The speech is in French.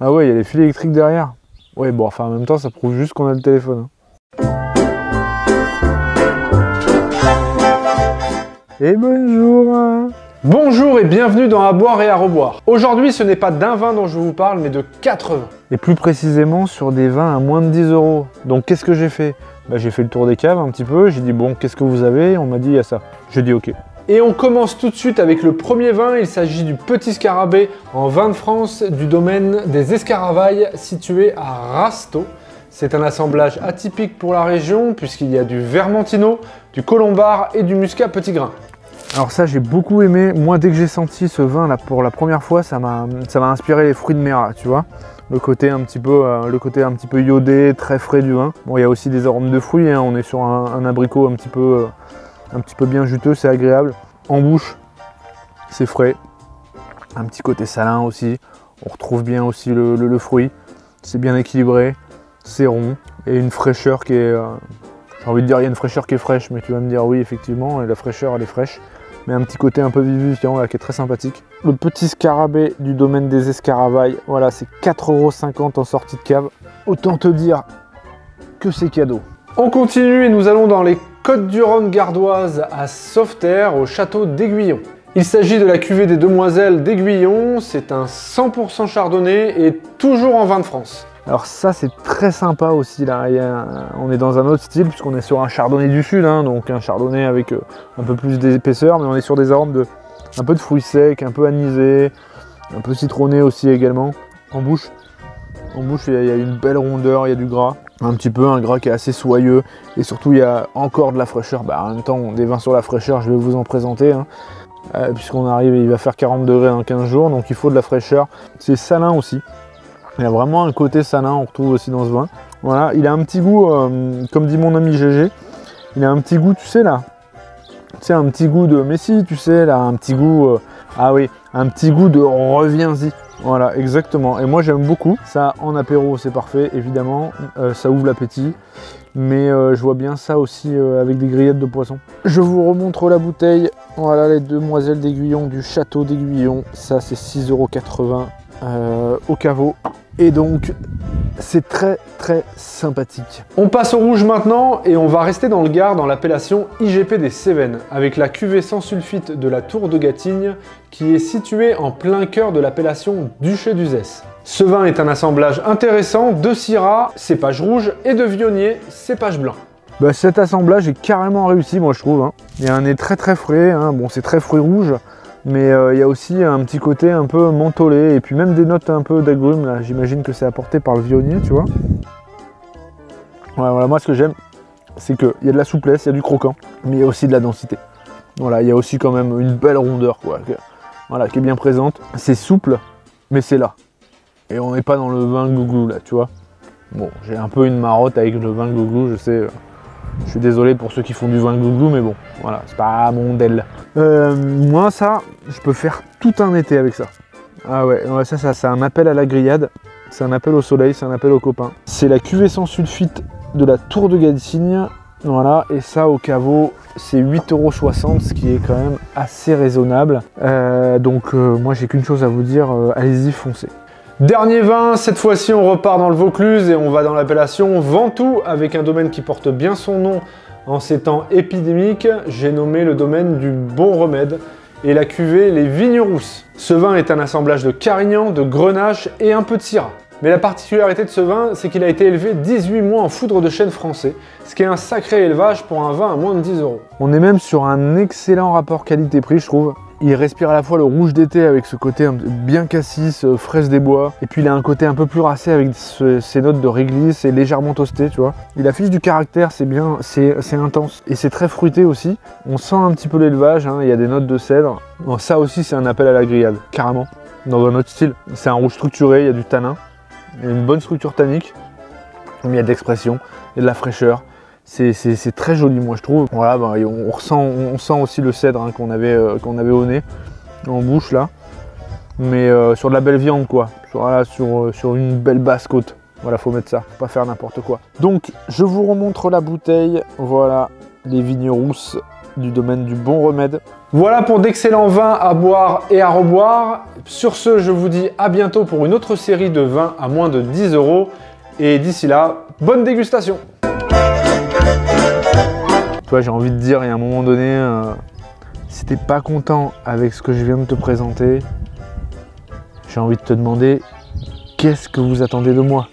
Ah ouais, il y a les fils électriques derrière. Ouais, bon, enfin en même temps, ça prouve juste qu'on a le téléphone. Et bonjour. Bonjour et bienvenue dans À boire et à reboire. Aujourd'hui, ce n'est pas d'un vin dont je vous parle, mais de 4 vins. Et plus précisément sur des vins à moins de 10 €. Donc qu'est-ce que j'ai fait? J'ai fait le tour des caves un petit peu, j'ai dit bon, qu'est-ce que vous avez? On m'a dit il y a ça. J'ai dit ok. Et on commence tout de suite avec le premier vin. Il s'agit du Petit Scarabée en vin de France du domaine des Escaravailles situé à Rasteau. C'est un assemblage atypique pour la région puisqu'il y a du Vermentino, du Colombard et du Muscat petit grain. Alors ça j'ai beaucoup aimé. Moi dès que j'ai senti ce vin là pour la première fois, ça m'a inspiré les fruits de mer là, tu vois. Le côté un petit peu iodé, très frais du vin. Bon, il y a aussi des arômes de fruits, hein. On est sur un abricot un petit peu bien juteux, c'est agréable. En bouche, c'est frais. Un petit côté salin aussi. On retrouve bien aussi le fruit. C'est bien équilibré, c'est rond. Et une fraîcheur qui est... j'ai envie de dire, il y a une fraîcheur qui est fraîche, mais tu vas me dire oui, effectivement, et la fraîcheur, elle est fraîche. Mais un petit côté un peu vivifiant là, qui est très sympathique. Le Petit Scarabée du domaine des Escaravailles, voilà, c'est 4,50 € en sortie de cave. Autant te dire que c'est cadeau. On continue et nous allons dans les Côtes-du-Rhône gardoises à Sauveterre, au château d'Aiguillon. Il s'agit de la cuvée des Demoiselles d'Aiguillon, c'est un 100% chardonnay et toujours en vin de France. Alors ça c'est très sympa aussi là, on est dans un autre style puisqu'on est sur un chardonnay du sud, hein, donc un chardonnay avec un peu plus d'épaisseur, mais on est sur des arômes un peu de fruits secs, un peu anisés, un peu citronné aussi également. En bouche il y a une belle rondeur, il y a du gras, un gras qui est assez soyeux et surtout il y a encore de la fraîcheur. En même temps des vins sur la fraîcheur je vais vous en présenter, hein, puisqu'on arrive, il va faire 40 degrés dans 15 jours, donc il faut de la fraîcheur. C'est salin aussi. Il y a vraiment un côté salin, on retrouve aussi dans ce vin. Voilà, il a un petit goût, comme dit mon ami GG, il a un petit goût, tu sais là, un petit goût de Messi, tu sais là, un petit goût, un petit goût de reviens-y. Voilà, exactement. Et moi j'aime beaucoup. Ça en apéro, c'est parfait, évidemment, ça ouvre l'appétit. Mais je vois bien ça aussi avec des grillettes de poisson. Je vous remontre la bouteille. Voilà, les Demoiselles d'Aiguillon du château d'Aiguillon. Ça c'est 6,80 € au caveau. Et donc, c'est très très sympathique. On passe au rouge maintenant et on va rester dans le Gard dans l'appellation IGP des Cévennes avec la cuvée sans sulfite de la Tour de Gatigne qui est située en plein cœur de l'appellation Duché d'Uzès. Ce vin est un assemblage intéressant de Syrah, cépage rouge, et de Viognier, cépage blanc. Cet assemblage est carrément réussi, moi je trouve, hein. Il y a un nez très très frais, hein. Bon c'est très fruit rouge. Mais il y a aussi un petit côté un peu mentholé et puis même des notes un peu d'agrumes là, j'imagine que c'est apporté par le Viognier, tu vois. Voilà, moi ce que j'aime, c'est qu'il y a de la souplesse, il y a du croquant, mais il y a aussi de la densité. Voilà, il y a aussi quand même une belle rondeur, quoi, qui est bien présente. C'est souple, mais c'est là. Et on n'est pas dans le vin glouglou là, tu vois. Bon, j'ai un peu une marotte avec le vin glouglou, je sais. Je suis désolé pour ceux qui font du vin glouglou, mais bon, voilà, c'est pas mon del. Moi, ça, je peux faire tout un été avec ça. Ah ouais, ça c'est un appel à la grillade, c'est un appel au soleil, c'est un appel aux copains. C'est la cuvée sans sulfite de la Tour de Gatigne, voilà, et ça au caveau, c'est 8,60 €, ce qui est quand même assez raisonnable. Moi, j'ai qu'une chose à vous dire, allez-y, foncez. Dernier vin, cette fois-ci on repart dans le Vaucluse et on va dans l'appellation Ventoux avec un domaine qui porte bien son nom en ces temps épidémiques. J'ai nommé le domaine du Bon Remède et la cuvée les Vignes Rousses. Ce vin est un assemblage de Carignan, de Grenache et un peu de Syrah. Mais la particularité de ce vin, c'est qu'il a été élevé 18 mois en foudre de chêne français, ce qui est un sacré élevage pour un vin à moins de 10 €. On est même sur un excellent rapport qualité-prix, je trouve. Il respire à la fois le rouge d'été avec ce côté bien cassis, fraise des bois, et puis il a un côté un peu plus racé avec ses notes de réglisse et légèrement toasté, tu vois. Il affiche du caractère, c'est bien, c'est intense, et c'est très fruité aussi. On sent un petit peu l'élevage, hein, il y a des notes de cèdre. Bon, ça aussi c'est un appel à la grillade, carrément, dans un autre style. C'est un rouge structuré, il y a du tanin, il y a une bonne structure tannique, mais il y a de l'expression, il y a de la fraîcheur. C'est très joli, moi je trouve. Voilà, on sent aussi le cèdre, hein, qu'on avait au nez, en bouche là. Mais sur de la belle viande, quoi. Sur une belle basse côte. Voilà, faut mettre ça, faut pas faire n'importe quoi. Donc, je vous remontre la bouteille. Voilà, les Vignes Rousses du domaine du Bon Remède. Voilà pour d'excellents vins à boire et à reboire. Sur ce, je vous dis à bientôt pour une autre série de vins à moins de 10 €. Et d'ici là, bonne dégustation. Toi, j'ai envie de dire, il y a un moment donné, si t'es pas content avec ce que je viens de te présenter, j'ai envie de te demander, qu'est-ce que vous attendez de moi ?